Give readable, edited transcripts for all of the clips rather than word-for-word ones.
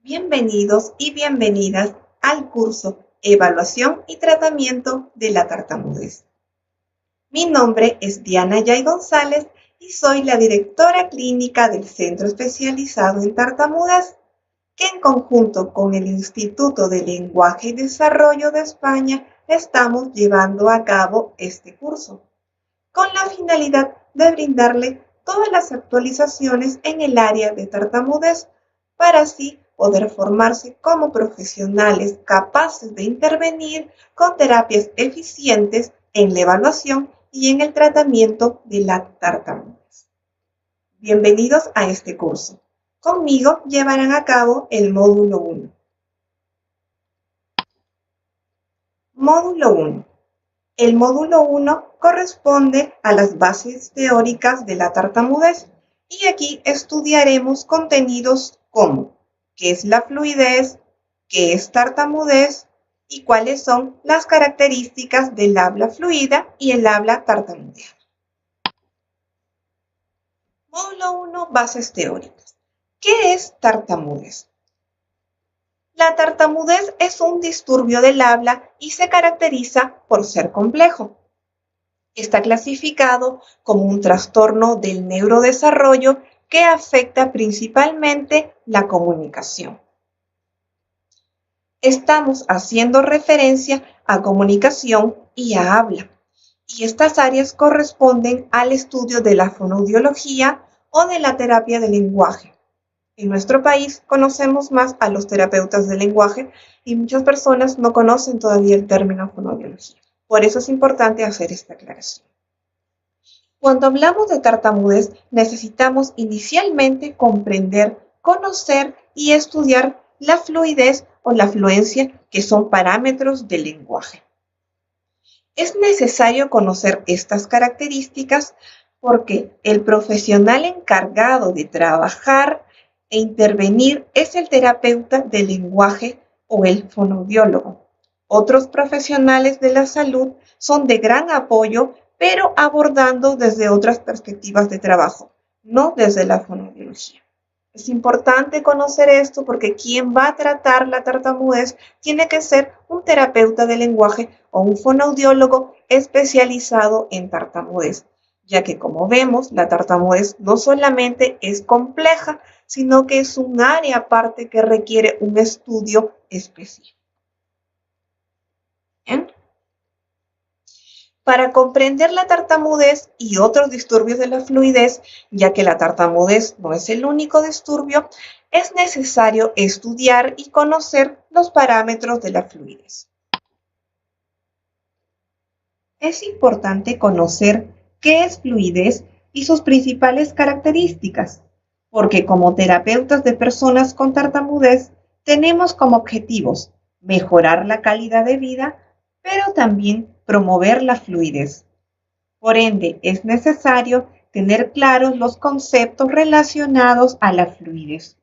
Bienvenidos y bienvenidas al curso Evaluación y Tratamiento de la Tartamudez. Mi nombre es Diana Yay González y soy la directora clínica del Centro Especializado en Tartamudez, que en conjunto con el Instituto de Lenguaje y Desarrollo de España estamos llevando a cabo este curso, con la finalidad de brindarle todas las actualizaciones en el área de tartamudez para así poder formarse como profesionales capaces de intervenir con terapias eficientes en la evaluación y en el tratamiento de la tartamudez. Bienvenidos a este curso. Conmigo llevarán a cabo el módulo 1. Módulo 1. El módulo 1 corresponde a las bases teóricas de la tartamudez y aquí estudiaremos contenidos como qué es la fluidez, qué es tartamudez y cuáles son las características del habla fluida y el habla tartamudeada. Módulo 1, bases teóricas. ¿Qué es tartamudez? La tartamudez es un disturbio del habla y se caracteriza por ser complejo. Está clasificado como un trastorno del neurodesarrollo que afecta principalmente la comunicación. Estamos haciendo referencia a comunicación y a habla, y estas áreas corresponden al estudio de la fonoaudiología o de la terapia del lenguaje. En nuestro país conocemos más a los terapeutas del lenguaje y muchas personas no conocen todavía el término fonoaudiología. Por eso es importante hacer esta aclaración. Cuando hablamos de tartamudez, necesitamos inicialmente comprender, conocer y estudiar la fluidez o la fluencia, que son parámetros del lenguaje. Es necesario conocer estas características porque el profesional encargado de trabajar e intervenir es el terapeuta del lenguaje o el fonoaudiólogo. Otros profesionales de la salud son de gran apoyo, pero abordando desde otras perspectivas de trabajo, no desde la fonoaudiología. Es importante conocer esto porque quien va a tratar la tartamudez tiene que ser un terapeuta de lenguaje o un fonoaudiólogo especializado en tartamudez, ya que como vemos, la tartamudez no solamente es compleja, sino que es un área aparte que requiere un estudio específico. ¿Bien? Para comprender la tartamudez y otros disturbios de la fluidez, ya que la tartamudez no es el único disturbio, es necesario estudiar y conocer los parámetros de la fluidez. Es importante conocer qué es fluidez y sus principales características, porque como terapeutas de personas con tartamudez tenemos como objetivos mejorar la calidad de vida, pero también promover la fluidez. Por ende, es necesario tener claros los conceptos relacionados a la fluidez.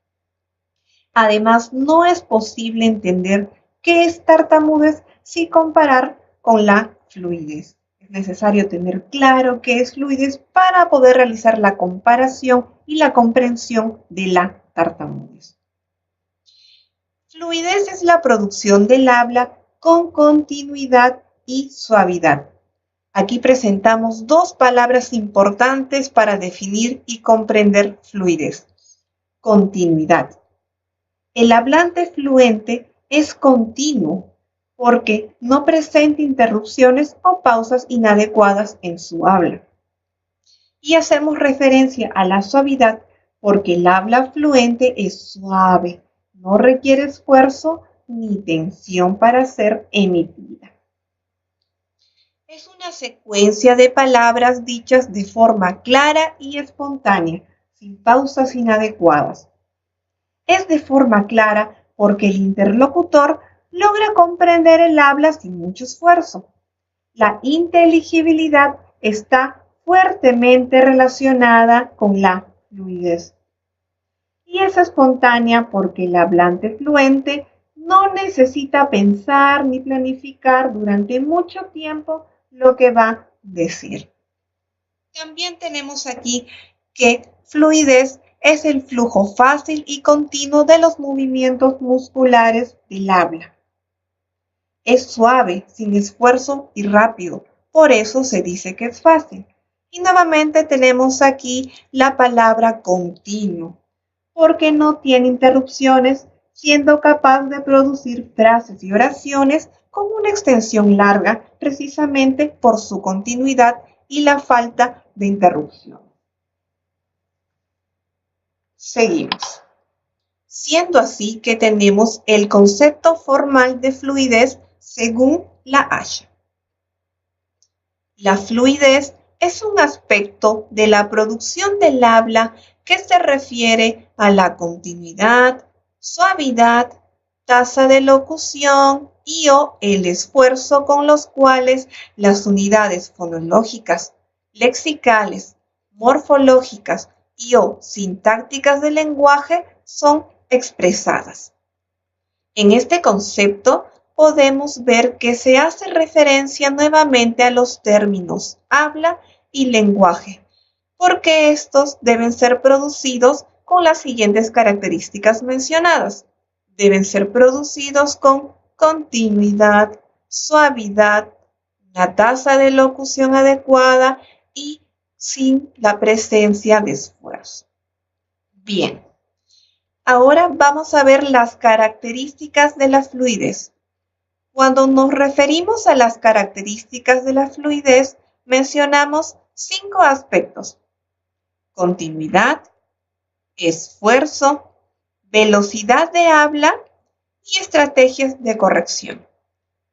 Además, no es posible entender qué es tartamudez sin comparar con la fluidez. Es necesario tener claro qué es fluidez para poder realizar la comparación y la comprensión de la tartamudez. Fluidez es la producción del habla con continuidad y suavidad. Aquí presentamos dos palabras importantes para definir y comprender fluidez. Continuidad. El hablante fluente es continuo porque no presenta interrupciones o pausas inadecuadas en su habla. Y hacemos referencia a la suavidad porque el habla fluente es suave, no requiere esfuerzo ni tensión para ser emitida. Es una secuencia de palabras dichas de forma clara y espontánea, sin pausas inadecuadas. Es de forma clara porque el interlocutor logra comprender el habla sin mucho esfuerzo. La inteligibilidad está fuertemente relacionada con la fluidez. Y es espontánea porque el hablante fluente no necesita pensar ni planificar durante mucho tiempo lo que va a decir. También tenemos aquí que fluidez es el flujo fácil y continuo de los movimientos musculares del habla. Es suave, sin esfuerzo y rápido, por eso se dice que es fácil. Y nuevamente tenemos aquí la palabra continuo, porque no tiene interrupciones, siendo capaz de producir frases y oraciones con una extensión larga, precisamente por su continuidad y la falta de interrupción. Seguimos. Siendo así que tenemos el concepto formal de fluidez según la Haya. La fluidez es un aspecto de la producción del habla que se refiere a la continuidad, suavidad, tasa de locución y o el esfuerzo con los cuales las unidades fonológicas, lexicales, morfológicas y o sintácticas del lenguaje son expresadas. En este concepto podemos ver que se hace referencia nuevamente a los términos habla y lenguaje, porque estos deben ser producidos con las siguientes características mencionadas. Deben ser producidos con continuidad, suavidad, una tasa de locución adecuada y sin la presencia de esfuerzo. Bien, ahora vamos a ver las características de la fluidez. Cuando nos referimos a las características de la fluidez, mencionamos 5 aspectos: continuidad, esfuerzo, velocidad de habla y estrategias de corrección.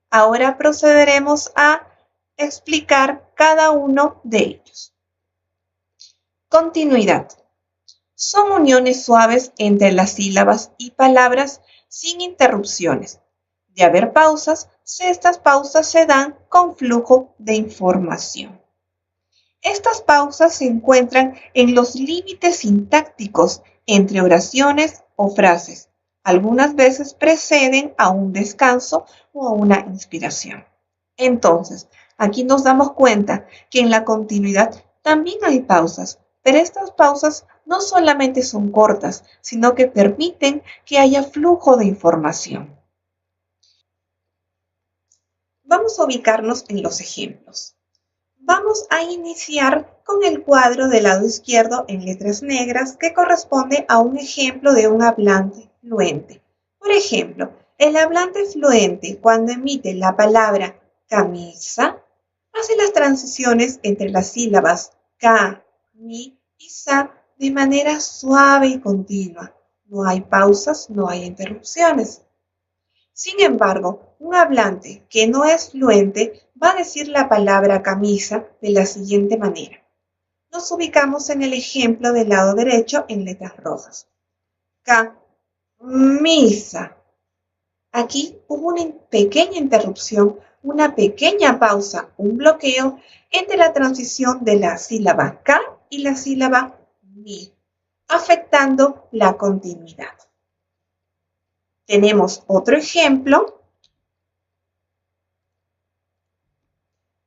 Ahora procederemos a explicar cada uno de ellos. Continuidad. Son uniones suaves entre las sílabas y palabras sin interrupciones. De haber pausas, estas pausas se dan con flujo de información. Estas pausas se encuentran en los límites sintácticos entre oraciones o frases. Algunas veces preceden a un descanso o a una inspiración. Entonces, aquí nos damos cuenta que en la continuidad también hay pausas, pero estas pausas no solamente son cortas, sino que permiten que haya flujo de información. Vamos a ubicarnos en los ejemplos. Vamos a iniciar con el cuadro del lado izquierdo en letras negras que corresponde a un ejemplo de un hablante fluente. Por ejemplo, el hablante fluente cuando emite la palabra camisa hace las transiciones entre las sílabas ka, mi y sa de manera suave y continua. No hay pausas, no hay interrupciones. Sin embargo, un hablante que no es fluente va a decir la palabra camisa de la siguiente manera. Nos ubicamos en el ejemplo del lado derecho en letras rojas. Camisa. Aquí hubo una pequeña interrupción, una pequeña pausa, un bloqueo entre la transición de la sílaba ka y la sílaba mi, afectando la continuidad. Tenemos otro ejemplo,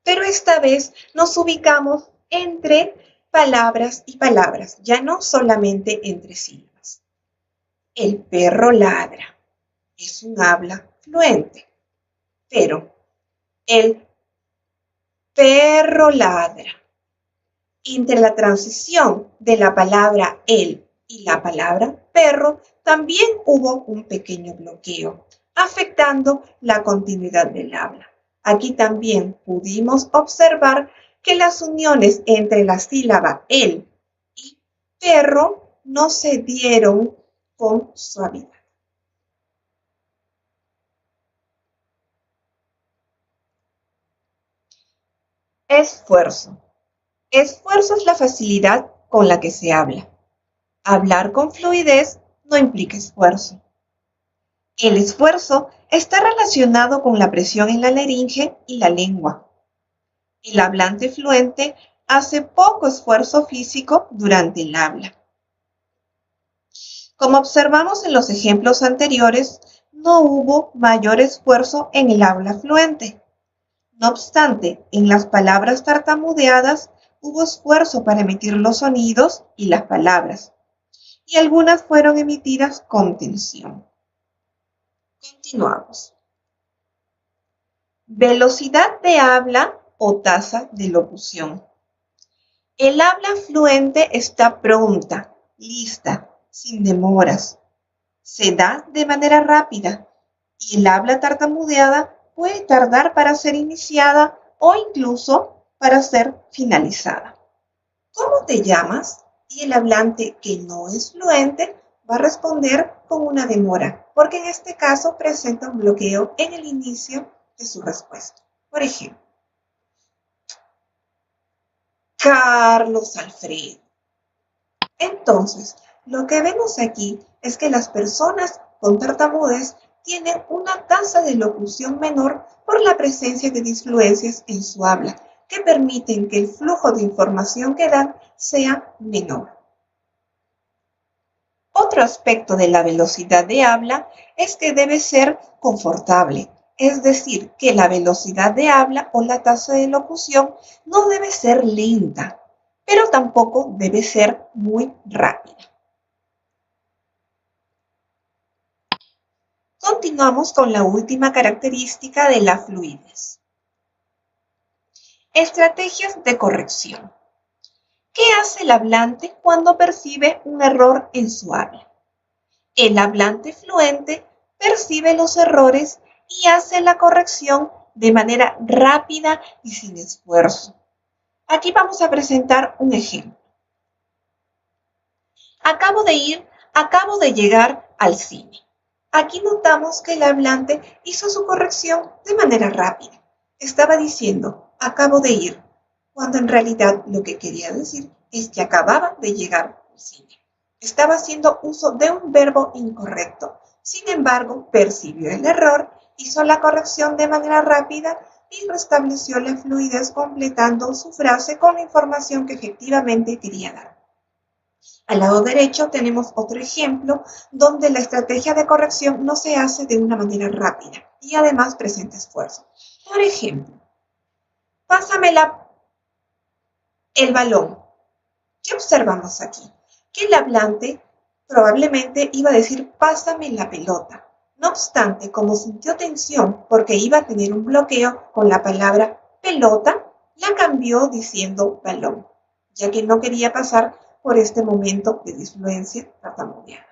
pero esta vez nos ubicamos entre palabras y palabras, ya no solamente entre sílabas. El perro ladra. Es un habla fluente, pero el perro ladra. Entre la transición de la palabra el y la palabra perro, también hubo un pequeño bloqueo, afectando la continuidad del habla. Aquí también pudimos observar que las uniones entre la sílaba el y perro no se dieron con suavidad. Esfuerzo. Esfuerzo es la facilidad con la que se habla. Hablar con fluidez no implica esfuerzo. El esfuerzo está relacionado con la presión en la laringe y la lengua. El hablante fluente hace poco esfuerzo físico durante el habla. Como observamos en los ejemplos anteriores, no hubo mayor esfuerzo en el habla fluente. No obstante, en las palabras tartamudeadas hubo esfuerzo para emitir los sonidos y las palabras. y algunas fueron emitidas con tensión. Continuamos. Velocidad de habla o tasa de locución. El habla fluente está pronta, lista, sin demoras. Se da de manera rápida y el habla tartamudeada puede tardar para ser iniciada o incluso para ser finalizada. ¿Cómo te llamas? Y el hablante que no es fluente va a responder con una demora, porque en este caso presenta un bloqueo en el inicio de su respuesta. Por ejemplo, Carlos Alfredo. Entonces, lo que vemos aquí es que las personas con tartamudez tienen una tasa de locución menor por la presencia de disfluencias en su habla, que permiten que el flujo de información que dan sea menor. Otro aspecto de la velocidad de habla es que debe ser confortable, es decir, que la velocidad de habla o la tasa de locución no debe ser lenta, pero tampoco debe ser muy rápida. Continuamos con la última característica de la fluidez. Estrategias de corrección. ¿Qué hace el hablante cuando percibe un error en su habla? El hablante fluente percibe los errores y hace la corrección de manera rápida y sin esfuerzo. Aquí vamos a presentar un ejemplo. Acabo de llegar al cine. Aquí notamos que el hablante hizo su corrección de manera rápida. Estaba diciendo, acabo de ir, cuando en realidad lo que quería decir es que acababa de llegar al cine. Estaba haciendo uso de un verbo incorrecto. Sin embargo, percibió el error, hizo la corrección de manera rápida y restableció la fluidez completando su frase con la información que efectivamente quería dar. Al lado derecho tenemos otro ejemplo donde la estrategia de corrección no se hace de una manera rápida y además presenta esfuerzo. Por ejemplo, pásame el balón. ¿Qué observamos aquí? Que el hablante probablemente iba a decir pásame la pelota. No obstante, como sintió tensión porque iba a tener un bloqueo con la palabra pelota, la cambió diciendo balón, ya que no quería pasar por este momento de disfluencia tartamudeada.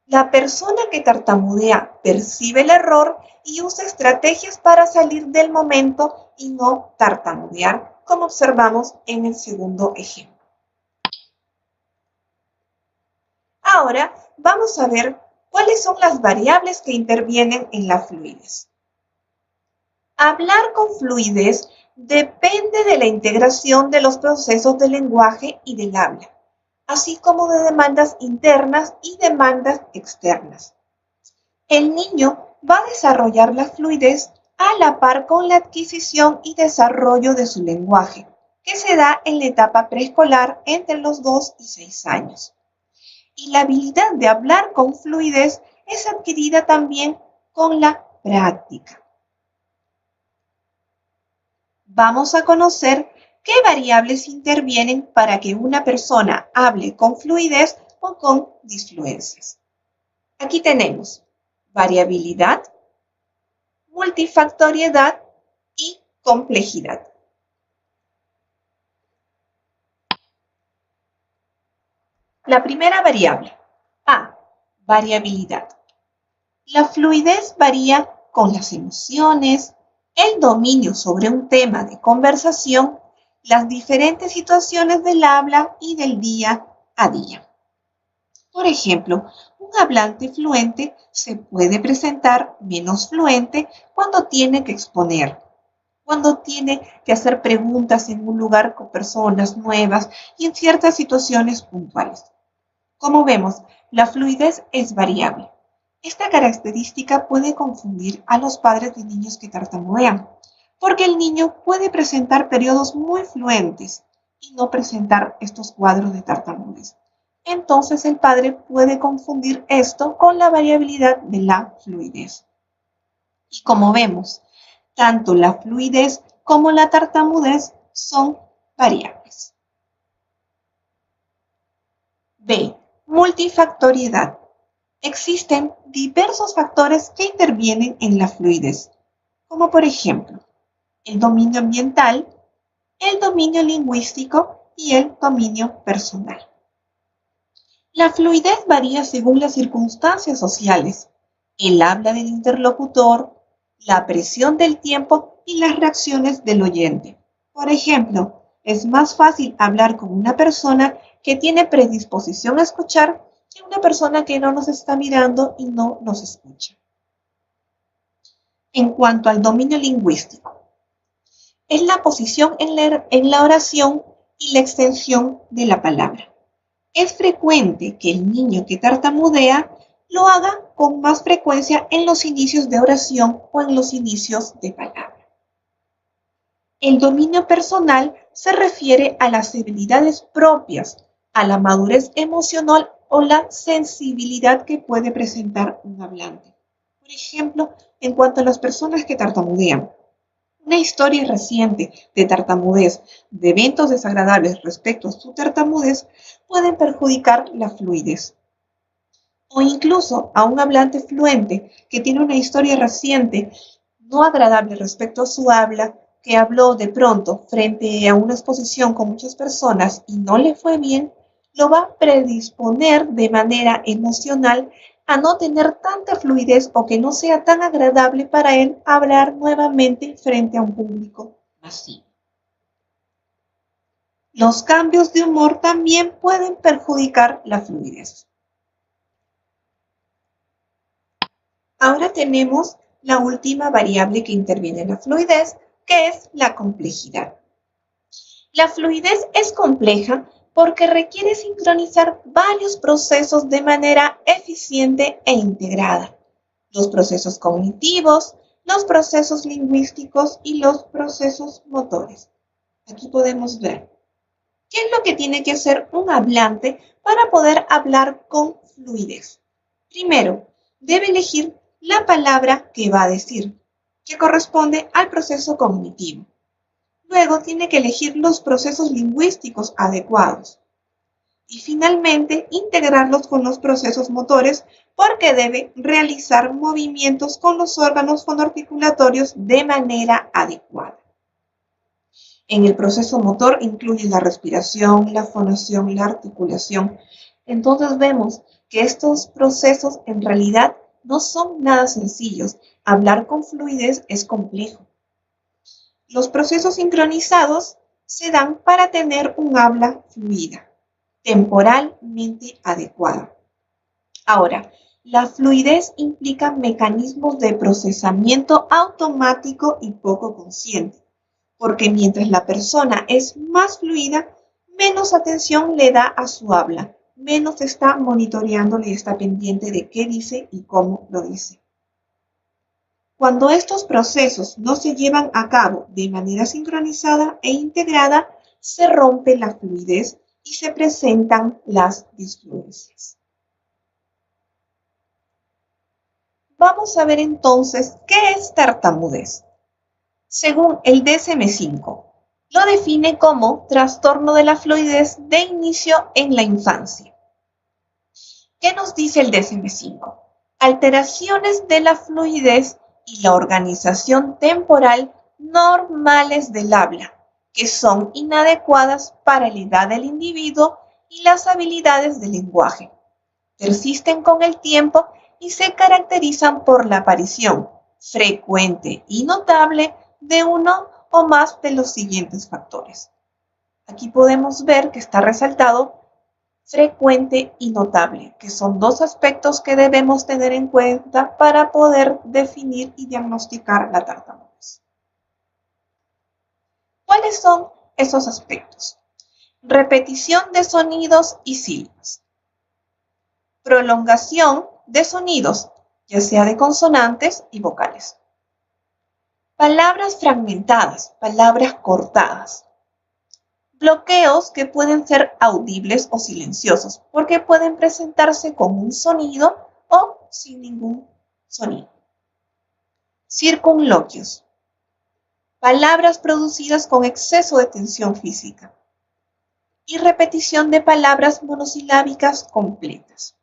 La persona que tartamudea percibe el error y usa estrategias para salir del momento y no tartamudear, como observamos en el segundo ejemplo. Ahora vamos a ver cuáles son las variables que intervienen en la fluidez. Hablar con fluidez depende de la integración de los procesos del lenguaje y del habla, así como de demandas internas y demandas externas. El niño va a desarrollar la fluidez a la par con la adquisición y desarrollo de su lenguaje, que se da en la etapa preescolar entre los 2 y 6 años. Y la habilidad de hablar con fluidez es adquirida también con la práctica. Vamos a conocer qué variables intervienen para que una persona hable con fluidez o con disfluencias. Aquí tenemos variabilidad, multifactoriedad y complejidad. La primera variable, A, variabilidad. La fluidez varía con las emociones, el dominio sobre un tema de conversación, las diferentes situaciones del habla y del día a día. Por ejemplo, un hablante fluente se puede presentar menos fluente cuando tiene que exponer, cuando tiene que hacer preguntas en un lugar con personas nuevas y en ciertas situaciones puntuales. Como vemos, la fluidez es variable. Esta característica puede confundir a los padres de niños que tartamudean, porque el niño puede presentar periodos muy fluentes y no presentar estos cuadros de tartamudez. Entonces el padre puede confundir esto con la variabilidad de la fluidez. Y como vemos, tanto la fluidez como la tartamudez son variables. B. Multifactoriedad. Existen diversos factores que intervienen en la fluidez, como por ejemplo, el dominio ambiental, el dominio lingüístico y el dominio personal. La fluidez varía según las circunstancias sociales, el habla del interlocutor, la presión del tiempo y las reacciones del oyente. Por ejemplo, es más fácil hablar con una persona que tiene predisposición a escuchar que una persona que no nos está mirando y no nos escucha. En cuanto al dominio lingüístico, es la posición en la oración y la extensión de la palabra. Es frecuente que el niño que tartamudea lo haga con más frecuencia en los inicios de oración o en los inicios de palabra. El dominio personal se refiere a las habilidades propias, a la madurez emocional o la sensibilidad que puede presentar un hablante. Por ejemplo, en cuanto a las personas que tartamudean, una historia reciente de tartamudez, de eventos desagradables respecto a su tartamudez, pueden perjudicar la fluidez. O incluso a un hablante fluente que tiene una historia reciente no agradable respecto a su habla, que habló de pronto frente a una exposición con muchas personas y no le fue bien, lo va a predisponer de manera emocional a no tener tanta fluidez o que no sea tan agradable para él hablar nuevamente frente a un público masivo. Los cambios de humor también pueden perjudicar la fluidez. Ahora tenemos la última variable que interviene en la fluidez, que es la complejidad. La fluidez es compleja porque requiere sincronizar varios procesos de manera eficiente e integrada. Los procesos cognitivos, los procesos lingüísticos y los procesos motores. Aquí podemos ver qué es lo que tiene que hacer un hablante para poder hablar con fluidez. Primero, debe elegir la palabra que va a decir, que corresponde al proceso cognitivo. Luego tiene que elegir los procesos lingüísticos adecuados. Y finalmente, integrarlos con los procesos motores porque debe realizar movimientos con los órganos fonoarticulatorios de manera adecuada. En el proceso motor incluye la respiración, la fonación, la articulación. Entonces vemos que estos procesos en realidad no son nada sencillos. Hablar con fluidez es complejo. Los procesos sincronizados se dan para tener un habla fluida, temporalmente adecuada. Ahora, la fluidez implica mecanismos de procesamiento automático y poco consciente, porque mientras la persona es más fluida, menos atención le da a su habla, menos está monitoreándole y está pendiente de qué dice y cómo lo dice. Cuando estos procesos no se llevan a cabo de manera sincronizada e integrada, se rompe la fluidez y se presentan las disfluencias. Vamos a ver entonces qué es tartamudez. Según el DSM-5, lo define como trastorno de la fluidez de inicio en la infancia. ¿Qué nos dice el DSM-5? Alteraciones de la fluidez y la organización temporal normales del habla, que son inadecuadas para la edad del individuo y las habilidades del lenguaje. Persisten con el tiempo y se caracterizan por la aparición frecuente y notable de uno o más de los siguientes factores. Aquí podemos ver que está resaltado frecuente y notable, que son dos aspectos que debemos tener en cuenta para poder definir y diagnosticar la tartamudez. ¿Cuáles son esos aspectos? Repetición de sonidos y sílabas. Prolongación de sonidos, ya sea de consonantes y vocales. Palabras fragmentadas, palabras cortadas. Bloqueos que pueden ser audibles o silenciosos, porque pueden presentarse con un sonido o sin ningún sonido. Circunloquios. Palabras producidas con exceso de tensión física. y repetición de palabras monosilábicas completas.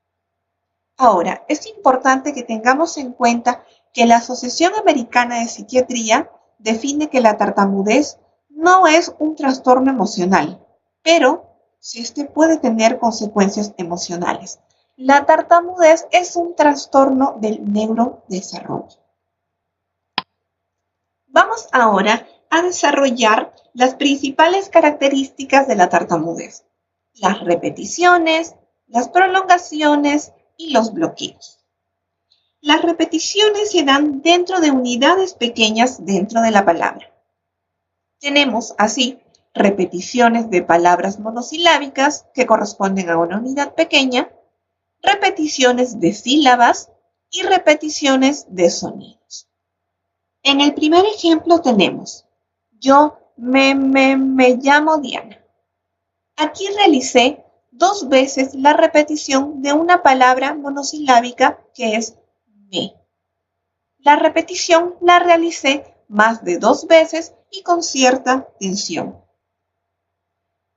Ahora, es importante que tengamos en cuenta que la Asociación Americana de Psiquiatría define que la tartamudez no es un trastorno emocional, pero sí este puede tener consecuencias emocionales. La tartamudez es un trastorno del neurodesarrollo. Vamos ahora a desarrollar las principales características de la tartamudez: las repeticiones, las prolongaciones y los bloqueos. Las repeticiones se dan dentro de unidades pequeñas dentro de la palabra. Tenemos así repeticiones de palabras monosilábicas que corresponden a una unidad pequeña, repeticiones de sílabas y repeticiones de sonidos. En el primer ejemplo tenemos: yo me llamo Diana. Aquí realicé 2 veces la repetición de una palabra monosilábica que es me. La repetición la realicé más de 2 veces y con cierta tensión.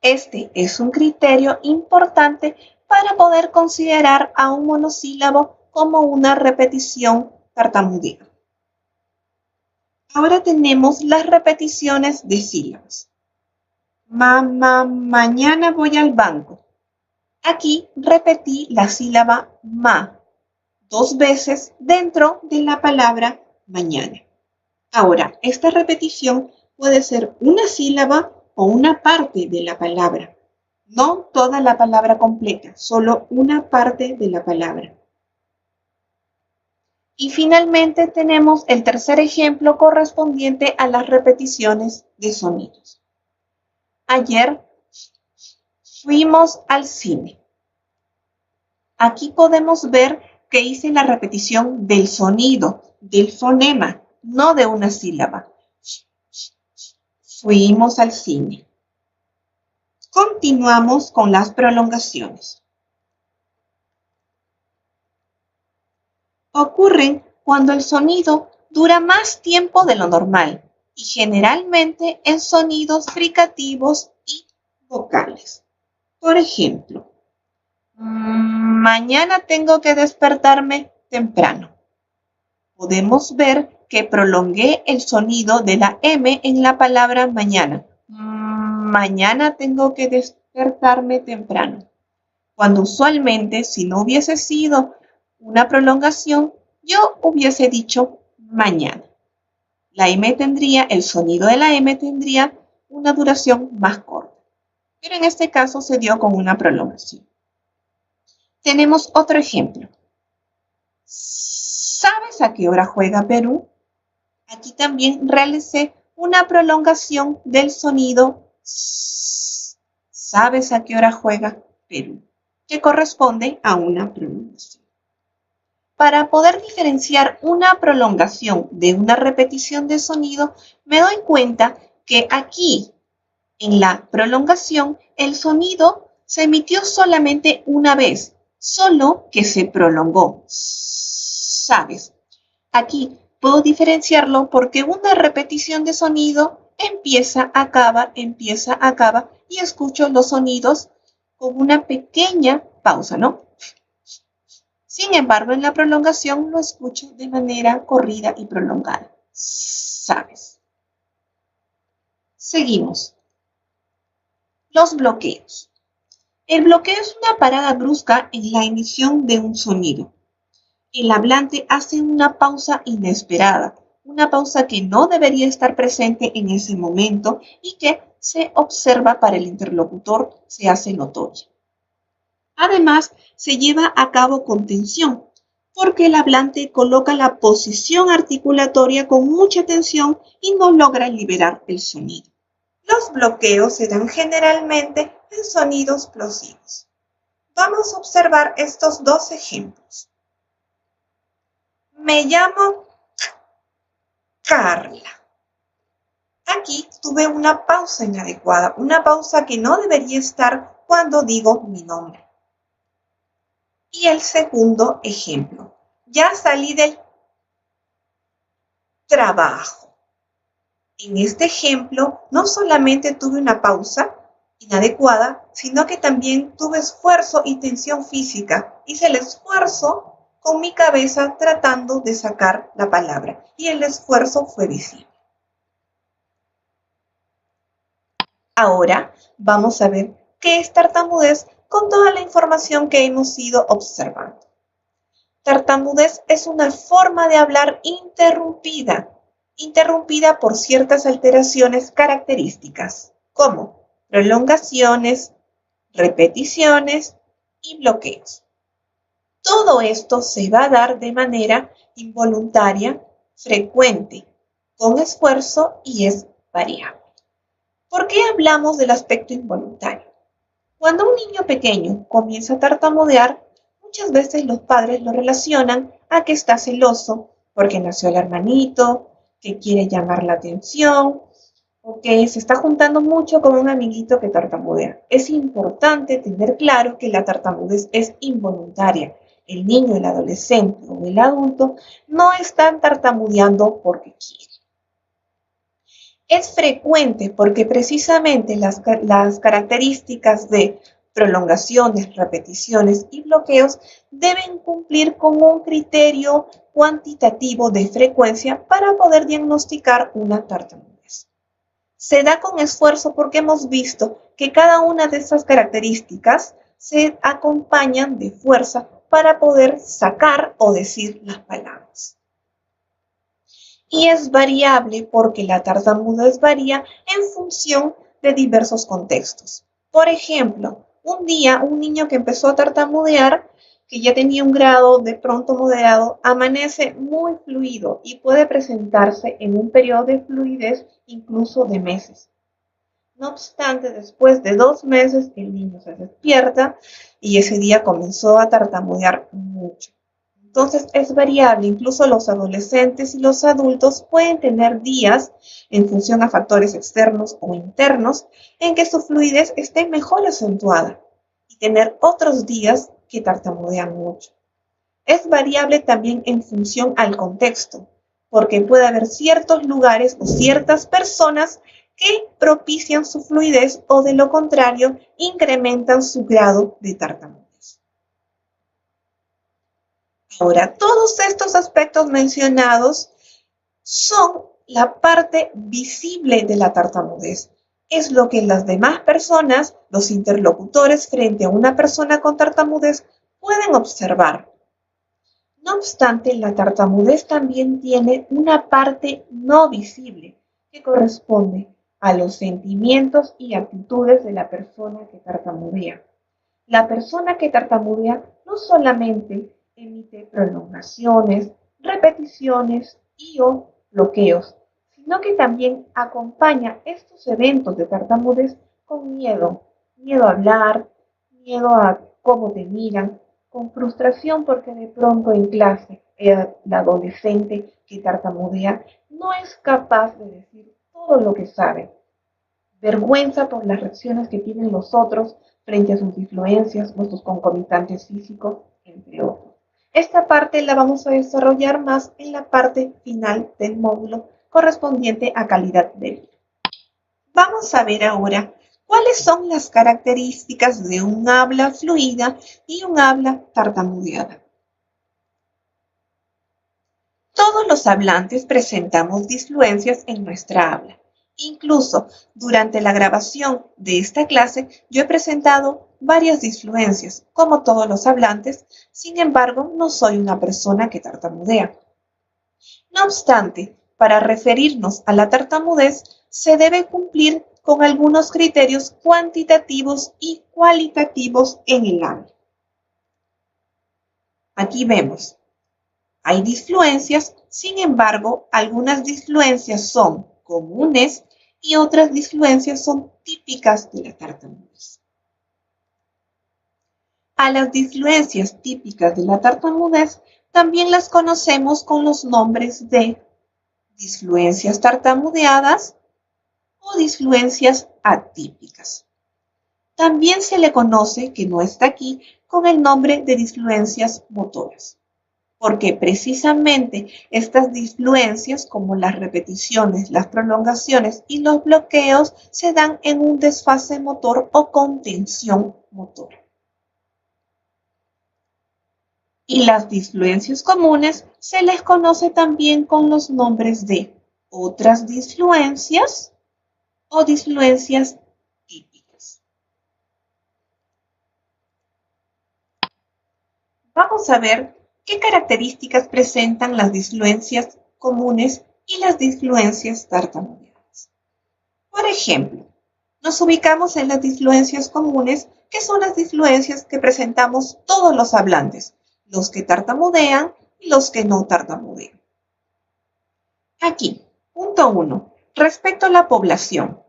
Este es un criterio importante para poder considerar a un monosílabo como una repetición tartamudea. Ahora tenemos las repeticiones de sílabas. Mañana voy al banco. Aquí repetí la sílaba ma 2 veces dentro de la palabra mañana. Ahora, esta repetición puede ser una sílaba o una parte de la palabra, no toda la palabra completa, solo una parte de la palabra. Y finalmente tenemos el tercer ejemplo correspondiente a las repeticiones de sonidos. Ayer fuimos al cine. Aquí podemos ver que hice la repetición del sonido, del fonema, no de una sílaba. Fuimos al cine. Continuamos con las prolongaciones. Ocurren cuando el sonido dura más tiempo de lo normal y generalmente en sonidos fricativos y vocales. Por ejemplo, mañana tengo que despertarme temprano. Podemos ver que prolongué el sonido de la M en la palabra mañana. Mañana tengo que despertarme temprano. Cuando usualmente, si no hubiese sido una prolongación, yo hubiese dicho mañana. La M tendría, el sonido de la M tendría una duración más corta, pero en este caso se dio con una prolongación. Tenemos otro ejemplo. ¿Sabes a qué hora juega Perú? Aquí también realicé una prolongación del sonido ¿sabes a qué hora juega Perú?, que corresponde a una prolongación. Para poder diferenciar una prolongación de una repetición de sonido, me doy cuenta que aquí, en la prolongación, el sonido se emitió solamente una vez, solo que se prolongó. ¿Sabes? Aquí puedo diferenciarlo porque una repetición de sonido empieza, acaba y escucho los sonidos con una pequeña pausa, ¿no? Sin embargo, en la prolongación lo escucho de manera corrida y prolongada. ¿Sabes? Seguimos. Los bloqueos. El bloqueo es una parada brusca en la emisión de un sonido. El hablante hace una pausa inesperada, una pausa que no debería estar presente en ese momento y que se observa para el interlocutor, se hace notoria. Además, se lleva a cabo con tensión, porque el hablante coloca la posición articulatoria con mucha tensión y no logra liberar el sonido. Los bloqueos se dan generalmente en sonidos plosivos. Vamos a observar estos 2 ejemplos. Me llamo Carla. Aquí tuve una pausa inadecuada, una pausa que no debería estar cuando digo mi nombre. Y el segundo ejemplo. Ya salí del trabajo. En este ejemplo, no solamente tuve una pausa, inadecuada, sino que también tuve esfuerzo y tensión física. Hice el esfuerzo con mi cabeza tratando de sacar la palabra y el esfuerzo fue visible. Ahora vamos a ver qué es tartamudez con toda la información que hemos ido observando. Tartamudez es una forma de hablar interrumpida por ciertas alteraciones características, como prolongaciones, repeticiones y bloqueos. Todo esto se va a dar de manera involuntaria, frecuente, con esfuerzo y es variable. ¿Por qué hablamos del aspecto involuntario? Cuando un niño pequeño comienza a tartamudear, muchas veces los padres lo relacionan a que está celoso porque nació el hermanito, que quiere llamar la atención o que se está juntando mucho con un amiguito que tartamudea. Es importante tener claro que la tartamudez es involuntaria. El niño, el adolescente o el adulto no están tartamudeando porque quieren. Es frecuente porque precisamente las características de prolongaciones, repeticiones y bloqueos deben cumplir con un criterio cuantitativo de frecuencia para poder diagnosticar una tartamudez. Se da con esfuerzo porque hemos visto que cada una de esas características se acompañan de fuerza para poder sacar o decir las palabras. Y es variable porque la tartamudez varía en función de diversos contextos. Por ejemplo, un día un niño que empezó a tartamudear, que ya tenía un grado de pronto moderado, amanece muy fluido y puede presentarse en un periodo de fluidez incluso de meses. No obstante, después de 2 meses el niño se despierta y ese día comenzó a tartamudear mucho. Entonces es variable, incluso los adolescentes y los adultos pueden tener días, en función a factores externos o internos, en que su fluidez esté mejor acentuada y tener otros días que tartamudean mucho. Es variable también en función al contexto, porque puede haber ciertos lugares o ciertas personas que propician su fluidez o de lo contrario incrementan su grado de tartamudez. Ahora, todos estos aspectos mencionados son la parte visible de la tartamudez. Es lo que las demás personas, los interlocutores frente a una persona con tartamudez, pueden observar. No obstante, la tartamudez también tiene una parte no visible que corresponde a los sentimientos y actitudes de la persona que tartamudea. La persona que tartamudea no solamente emite prolongaciones, repeticiones y o bloqueos, sino que también acompaña estos eventos de tartamudez con miedo, miedo a hablar, miedo a cómo te miran, con frustración porque de pronto en clase el adolescente que tartamudea no es capaz de decir todo lo que sabe, vergüenza por las reacciones que tienen los otros frente a sus influencias o sus concomitantes físicos, entre otros. Esta parte la vamos a desarrollar más en la parte final del módulo correspondiente a calidad de vida. Vamos a ver ahora cuáles son las características de un habla fluida y un habla tartamudeada. Todos los hablantes presentamos disfluencias en nuestra habla. Incluso durante la grabación de esta clase yo he presentado varias disfluencias, como todos los hablantes, sin embargo no soy una persona que tartamudea. No obstante, para referirnos a la tartamudez se debe cumplir con algunos criterios cuantitativos y cualitativos en el habla. Aquí vemos, hay disfluencias, sin embargo, algunas disfluencias son comunes y otras disfluencias son típicas de la tartamudez. A las disfluencias típicas de la tartamudez también las conocemos con los nombres de disfluencias tartamudeadas o disfluencias atípicas. También se le conoce, que no está aquí, con el nombre de disfluencias motoras. porque precisamente estas disfluencias, como las repeticiones, las prolongaciones y los bloqueos, se dan en un desfase motor o contención motora. Y las disfluencias comunes se les conoce también con los nombres de otras disfluencias o disfluencias típicas. Vamos a ver qué características presentan las disfluencias comunes y las disfluencias tartamudeadas. Por ejemplo, nos ubicamos en las disfluencias comunes, que son las disfluencias que presentamos todos los hablantes, los que tartamudean y los que no tartamudean. Aquí, punto 1. Respecto a la población,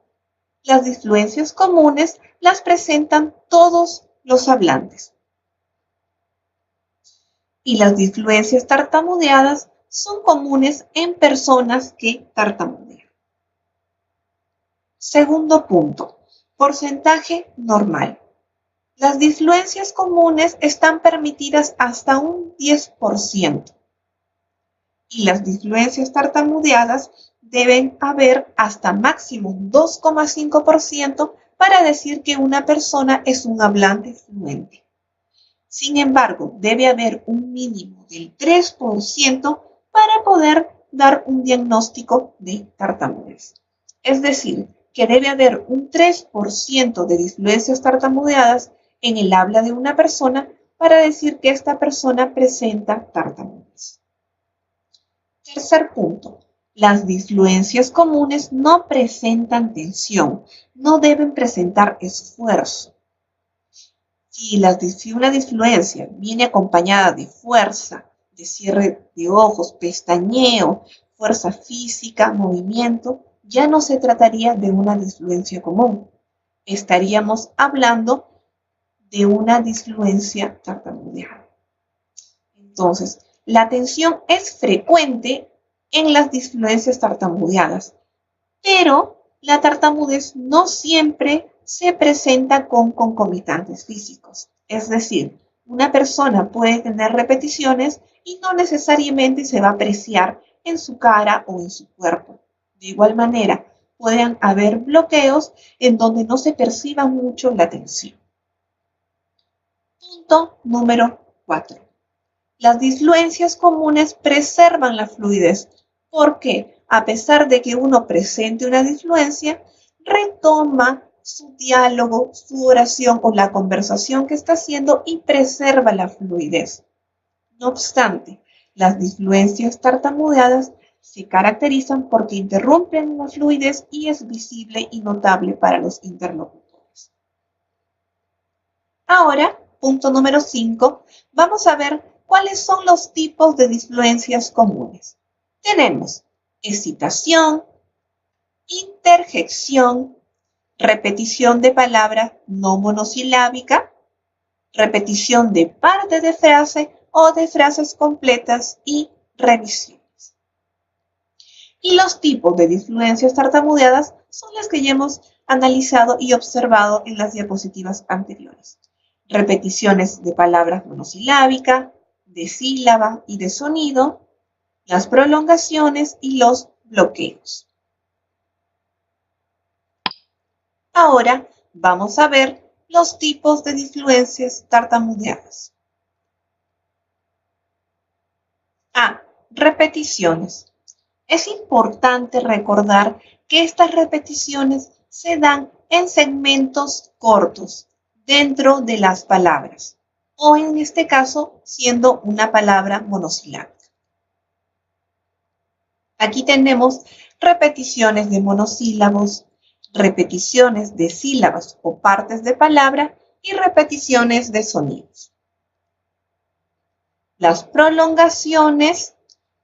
las disfluencias comunes las presentan todos los hablantes. Y las disfluencias tartamudeadas son comunes en personas que tartamudean. Segundo punto, porcentaje normal. Las disfluencias comunes están permitidas hasta un 10% y las disfluencias tartamudeadas deben haber hasta máximo 2,5% para decir que una persona es un hablante fluente. Sin embargo, debe haber un mínimo del 3% para poder dar un diagnóstico de tartamudez. Es decir, que debe haber un 3% de disfluencias tartamudeadas en el habla de una persona para decir que esta persona presenta tartamudez. Tercer punto. Las disfluencias comunes no presentan tensión, no deben presentar esfuerzo. Si una disfluencia viene acompañada de fuerza, de cierre de ojos, pestañeo, fuerza física, movimiento, ya no se trataría de una disfluencia común. Estaríamos hablando de una disfluencia tartamudeada. Entonces, la tensión es frecuente en las disfluencias tartamudeadas, pero la tartamudez no siempre se presenta con concomitantes físicos. Es decir, una persona puede tener repeticiones y no necesariamente se va a apreciar en su cara o en su cuerpo. De igual manera, pueden haber bloqueos en donde no se perciba mucho la tensión. Punto número 4. Las disfluencias comunes preservan la fluidez porque, a pesar de que uno presente una disfluencia, retoma su diálogo, su oración o la conversación que está haciendo y preserva la fluidez. No obstante, las disfluencias tartamudeadas se caracterizan porque interrumpen la fluidez y es visible y notable para los interlocutores. Ahora, punto número 5, vamos a ver cuáles son los tipos de disfluencias comunes. Tenemos excitación, interjección, repetición de palabra no monosilábica, repetición de parte de frase o de frases completas y revisiones. Y los tipos de disfluencias tartamudeadas son las que ya hemos analizado y observado en las diapositivas anteriores. Repeticiones de palabras monosilábicas, de sílaba y de sonido, las prolongaciones y los bloqueos. Ahora vamos a ver los tipos de disfluencias tartamudeadas. A. Repeticiones. Es importante recordar que estas repeticiones se dan en segmentos cortos dentro de las palabras, o en este caso siendo una palabra monosilábica. Aquí tenemos repeticiones de monosílabos, repeticiones de sílabas o partes de palabra y repeticiones de sonidos. Las prolongaciones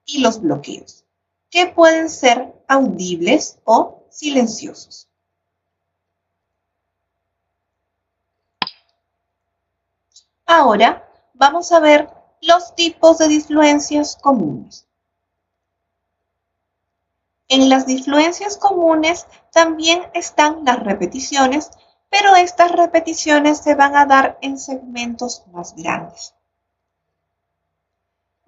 y los bloqueos, que pueden ser audibles o silenciosos. Ahora vamos a ver los tipos de disfluencias comunes. En las disfluencias comunes también están las repeticiones, pero estas repeticiones se van a dar en segmentos más grandes.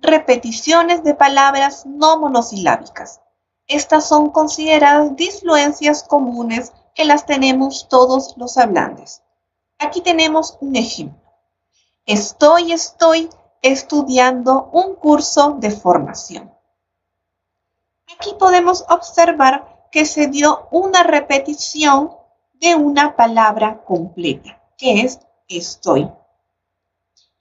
repeticiones de palabras no monosilábicas. Estas son consideradas disfluencias comunes que las tenemos todos los hablantes. Aquí tenemos un ejemplo. Estoy estudiando un curso de formación. Aquí podemos observar que se dio una repetición de una palabra completa, que es estoy.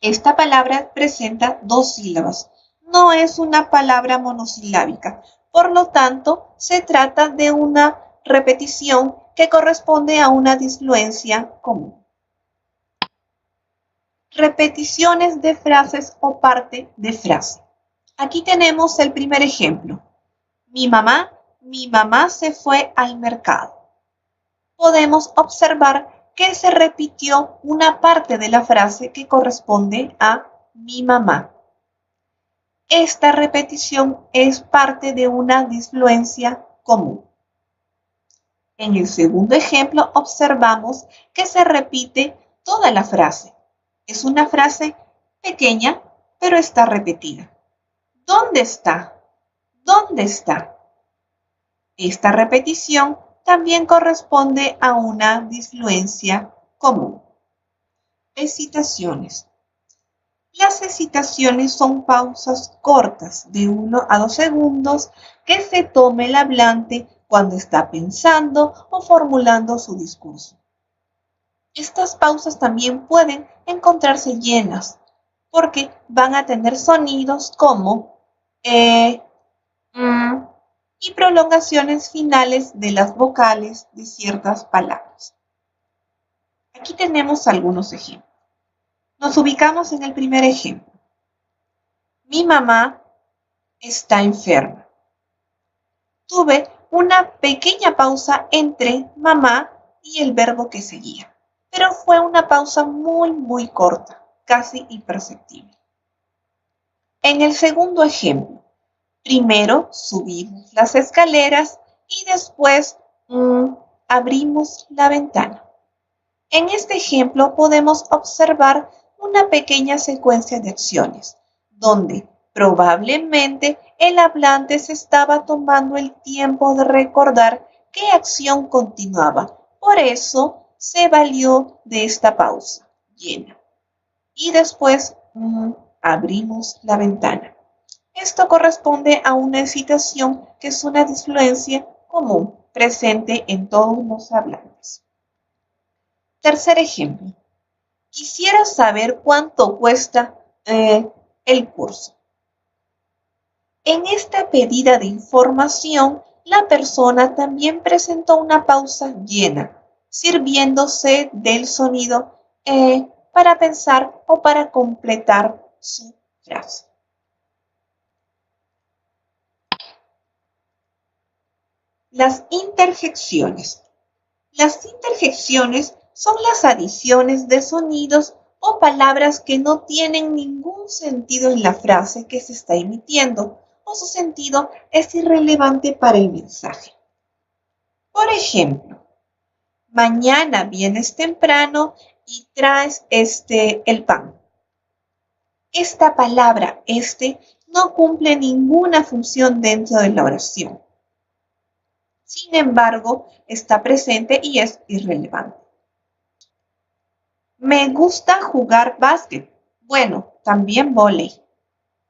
Esta palabra presenta 2 sílabas. No es una palabra monosilábica. Por lo tanto, se trata de una repetición que corresponde a una disfluencia común. Repeticiones de frases o parte de frase. Aquí tenemos el primer ejemplo. Mi mamá se fue al mercado. Podemos observar que se repitió una parte de la frase que corresponde a mi mamá. Esta repetición es parte de una disfluencia común. En el segundo ejemplo observamos que se repite toda la frase. Es una frase pequeña, pero está repetida. ¿Dónde está? ¿Dónde está? Esta repetición también corresponde a una disfluencia común. Excitaciones. Las excitaciones son pausas cortas de 1 a 2 segundos que se toma el hablante cuando está pensando o formulando su discurso. Estas pausas también pueden encontrarse llenas porque van a tener sonidos como y prolongaciones finales de las vocales de ciertas palabras. Aquí tenemos algunos ejemplos. Nos ubicamos en el primer ejemplo. Mi mamá está enferma. Tuve una pequeña pausa entre mamá y el verbo que seguía, pero fue una pausa muy corta, casi imperceptible. En el segundo ejemplo, primero subimos las escaleras y después abrimos la ventana. En este ejemplo podemos observar una pequeña secuencia de acciones, donde probablemente el hablante se estaba tomando el tiempo de recordar qué acción continuaba. Por eso se valió de esta pausa llena. Y después abrimos la ventana. Esto corresponde a una excitación que es una disfluencia común presente en todos los hablantes. Tercer ejemplo. Quisiera saber cuánto cuesta el curso. En esta pedida de información, la persona también presentó una pausa llena, sirviéndose del sonido para pensar o para completar su frase. Las interjecciones. Las interjecciones son las adiciones de sonidos o palabras que no tienen ningún sentido en la frase que se está emitiendo o su sentido es irrelevante para el mensaje. Por ejemplo, mañana vienes temprano y traes el pan. Esta palabra no cumple ninguna función dentro de la oración. Sin embargo, está presente y es irrelevante. Me gusta jugar básquet. Bueno, también vóley.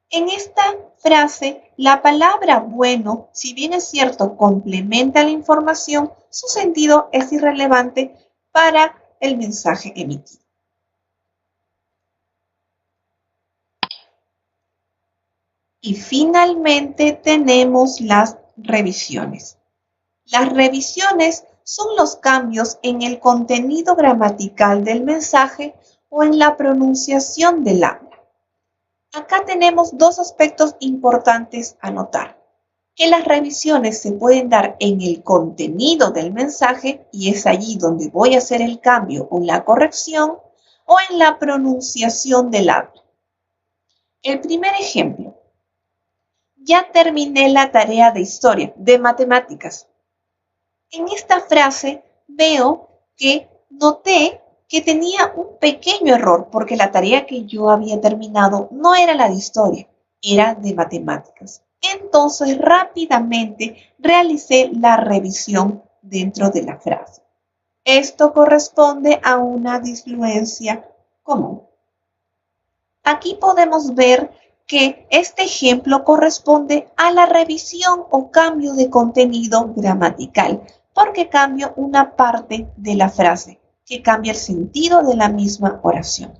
En esta frase, la palabra bueno, si bien es cierto, complementa la información, su sentido es irrelevante para el mensaje emitido. Y finalmente tenemos las revisiones. Las revisiones son los cambios en el contenido gramatical del mensaje o en la pronunciación del habla. Acá tenemos 2 aspectos importantes a notar. Que las revisiones se pueden dar en el contenido del mensaje y es allí donde voy a hacer el cambio o la corrección o en la pronunciación del habla. El primer ejemplo. Ya terminé la tarea de historia, de matemáticas. En esta frase veo que noté que tenía un pequeño error porque la tarea que yo había terminado no era la de historia, era de matemáticas. Entonces rápidamente realicé la revisión dentro de la frase. Esto corresponde a una disfluencia común. Aquí podemos ver que este ejemplo corresponde a la revisión o cambio de contenido gramatical, porque cambio una parte de la frase, que cambia el sentido de la misma oración.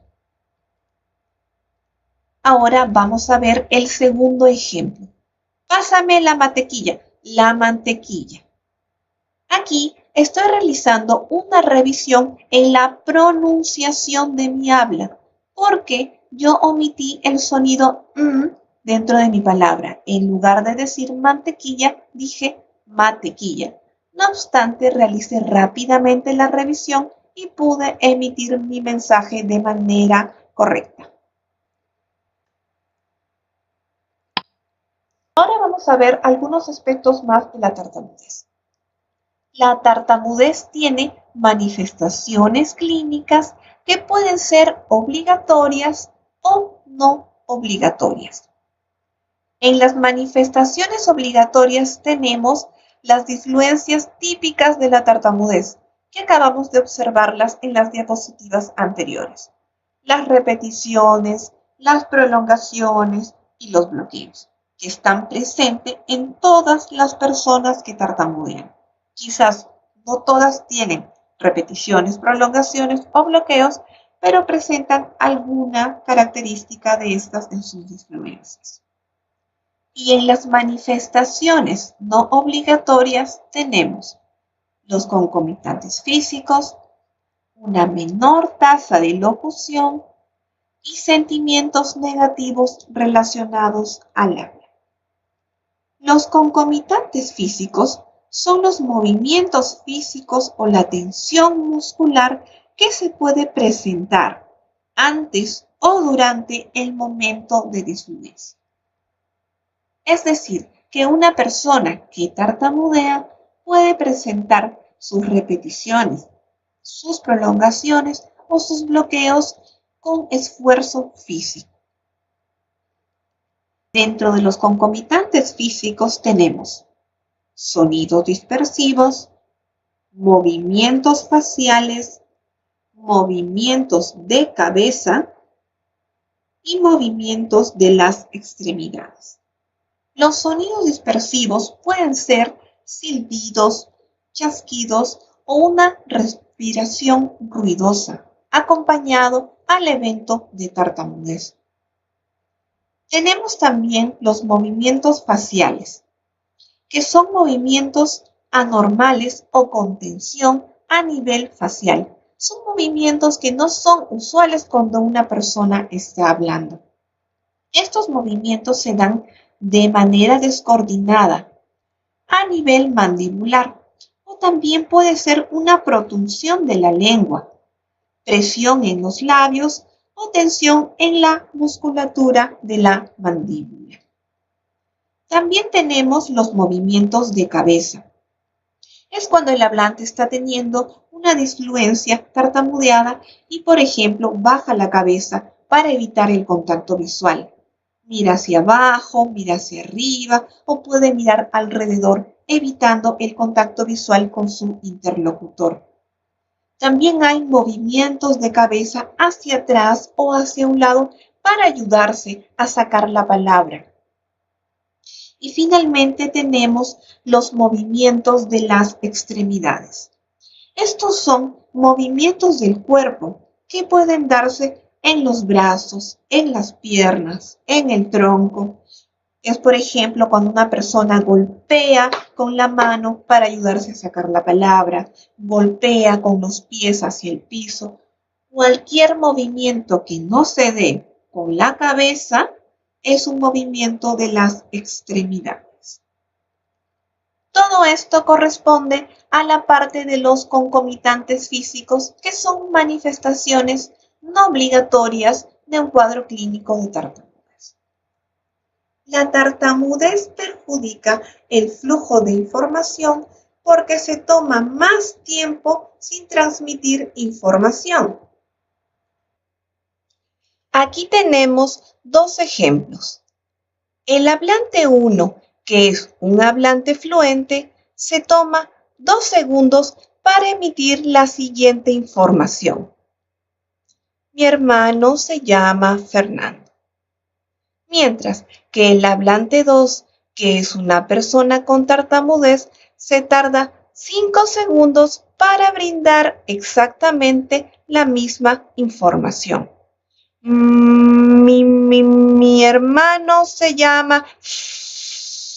Ahora vamos a ver el segundo ejemplo. Pásame la mantequilla. La mantequilla. Aquí estoy realizando una revisión en la pronunciación de mi habla, porque yo omití el sonido dentro de mi palabra. En lugar de decir mantequilla, dije matequilla. No obstante, realicé rápidamente la revisión y pude emitir mi mensaje de manera correcta. Ahora vamos a ver algunos aspectos más de la tartamudez. La tartamudez tiene manifestaciones clínicas que pueden ser obligatorias o no obligatorias. En las manifestaciones obligatorias tenemos las disfluencias típicas de la tartamudez, que acabamos de observarlas en las diapositivas anteriores. Las repeticiones, las prolongaciones y los bloqueos, que están presentes en todas las personas que tartamudean. Quizás no todas tienen repeticiones, prolongaciones o bloqueos, pero presentan alguna característica de estas en sus disfluencias. Y en las manifestaciones no obligatorias tenemos los concomitantes físicos, una menor tasa de locución y sentimientos negativos relacionados al habla. Los concomitantes físicos son los movimientos físicos o la tensión muscular que se puede presentar antes o durante el momento de disfluencia. Es decir, que una persona que tartamudea puede presentar sus repeticiones, sus prolongaciones o sus bloqueos con esfuerzo físico. Dentro de los concomitantes físicos tenemos sonidos dispersivos, movimientos faciales, movimientos de cabeza y movimientos de las extremidades. Los sonidos dispersivos pueden ser silbidos, chasquidos o una respiración ruidosa, acompañado al evento de tartamudez. Tenemos también los movimientos faciales, que son movimientos anormales o con tensión a nivel facial. Son movimientos que no son usuales cuando una persona está hablando. Estos movimientos se dan de manera descoordinada a nivel mandibular o también puede ser una protunción de la lengua, presión en los labios o tensión en la musculatura de la mandíbula. También tenemos los movimientos de cabeza. Es cuando el hablante está teniendo una disfluencia tartamudeada y, por ejemplo, baja la cabeza para evitar el contacto visual. Mira hacia abajo, mira hacia arriba o puede mirar alrededor, evitando el contacto visual con su interlocutor. También hay movimientos de cabeza hacia atrás o hacia un lado para ayudarse a sacar la palabra. Y finalmente tenemos los movimientos de las extremidades. Estos son movimientos del cuerpo que pueden darse en los brazos, en las piernas, en el tronco. Es, por ejemplo, cuando una persona golpea con la mano para ayudarse a sacar la palabra, golpea con los pies hacia el piso. Cualquier movimiento que no se dé con la cabeza es un movimiento de las extremidades. Todo esto corresponde a la parte de los concomitantes físicos, que son manifestaciones no obligatorias de un cuadro clínico de tartamudez. La tartamudez perjudica el flujo de información porque se toma más tiempo sin transmitir información. Aquí tenemos dos ejemplos. El hablante 1, que es un hablante fluente, se toma 2 segundos para emitir la siguiente información. Mi hermano se llama Fernando. Mientras que el hablante 2, que es una persona con tartamudez, se tarda 5 segundos para brindar exactamente la misma información. Mi hermano se llama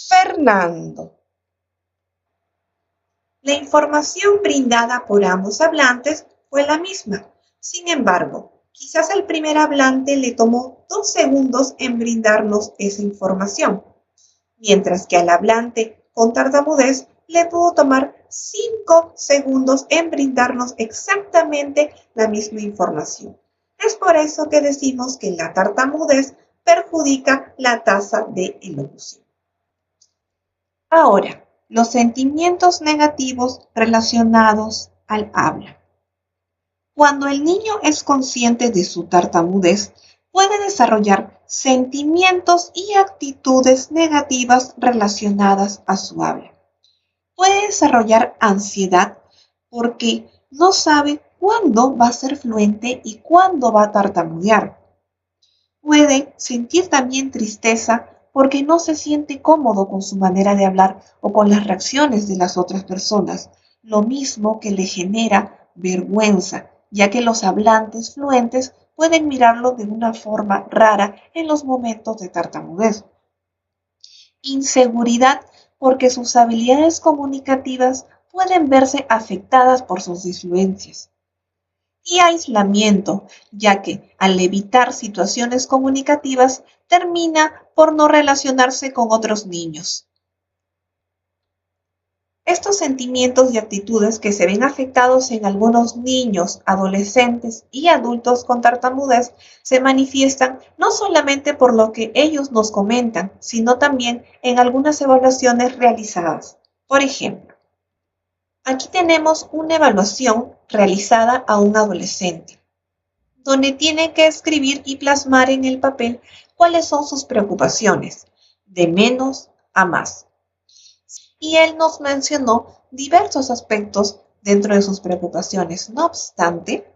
Fernando. La información brindada por ambos hablantes fue la misma. Sin embargo, quizás el primer hablante le tomó 2 segundos en brindarnos esa información, mientras que al hablante con tartamudez le pudo tomar 5 segundos en brindarnos exactamente la misma información. Es por eso que decimos que la tartamudez perjudica la tasa de elocución. Ahora, los sentimientos negativos relacionados al habla. Cuando el niño es consciente de su tartamudez, puede desarrollar sentimientos y actitudes negativas relacionadas a su habla. Puede desarrollar ansiedad porque no sabe cuándo va a ser fluente y cuándo va a tartamudear. Puede sentir también tristeza porque no se siente cómodo con su manera de hablar o con las reacciones de las otras personas, lo mismo que le genera vergüenza, ya que los hablantes fluentes pueden mirarlo de una forma rara en los momentos de tartamudez. Inseguridad porque sus habilidades comunicativas pueden verse afectadas por sus disfluencias. Y aislamiento, ya que al evitar situaciones comunicativas termina por no relacionarse con otros niños. Estos sentimientos y actitudes que se ven afectados en algunos niños, adolescentes y adultos con tartamudez se manifiestan no solamente por lo que ellos nos comentan, sino también en algunas evaluaciones realizadas. Por ejemplo, aquí tenemos una evaluación realizada a un adolescente, donde tiene que escribir y plasmar en el papel cuáles son sus preocupaciones, de menos a más. Y él nos mencionó diversos aspectos dentro de sus preocupaciones. No obstante,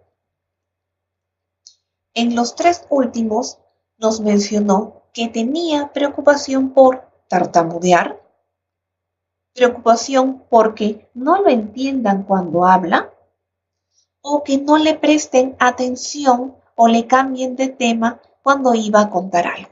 en los 3 últimos nos mencionó que tenía preocupación por tartamudear, preocupación porque no lo entiendan cuando habla, o que no le presten atención o le cambien de tema cuando iba a contar algo.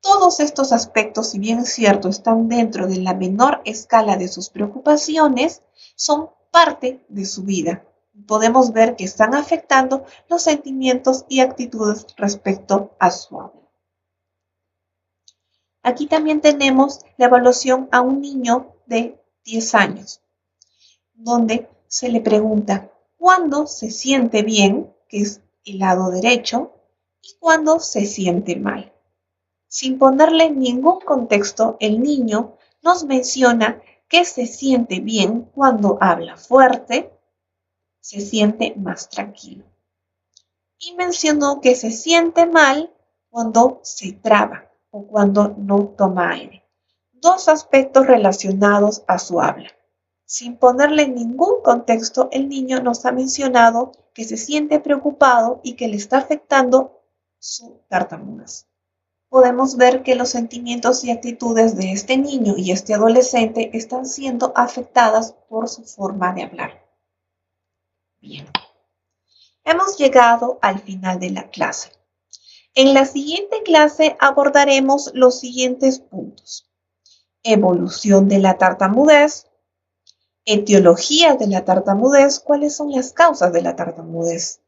Todos estos aspectos, si bien es cierto, están dentro de la menor escala de sus preocupaciones, son parte de su vida. Podemos ver que están afectando los sentimientos y actitudes respecto a su habla. Aquí también tenemos la evaluación a un niño de 10 años, donde se le pregunta cuándo se siente bien, que es el lado derecho, y cuándo se siente mal. Sin ponerle ningún contexto, el niño nos menciona que se siente bien cuando habla fuerte, se siente más tranquilo. Y mencionó que se siente mal cuando se traba o cuando no toma aire. 2 aspectos relacionados a su habla. Sin ponerle ningún contexto, el niño nos ha mencionado que se siente preocupado y que le está afectando su tartamudez. Podemos ver que los sentimientos y actitudes de este niño y este adolescente están siendo afectadas por su forma de hablar. Bien, hemos llegado al final de la clase. En la siguiente clase abordaremos los siguientes puntos: evolución de la tartamudez, etiología de la tartamudez, cuáles son las causas de la tartamudez.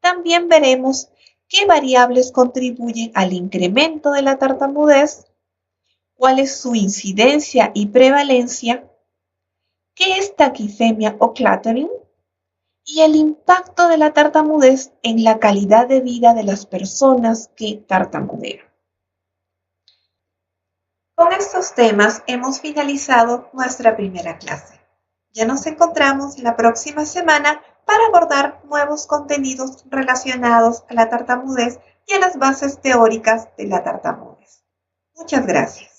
También veremos qué variables contribuyen al incremento de la tartamudez, cuál es su incidencia y prevalencia, qué es taquifemia o cluttering y el impacto de la tartamudez en la calidad de vida de las personas que tartamudean. Con estos temas hemos finalizado nuestra primera clase. Ya nos encontramos la próxima semana para abordar nuevos contenidos relacionados a la tartamudez y a las bases teóricas de la tartamudez. Muchas gracias.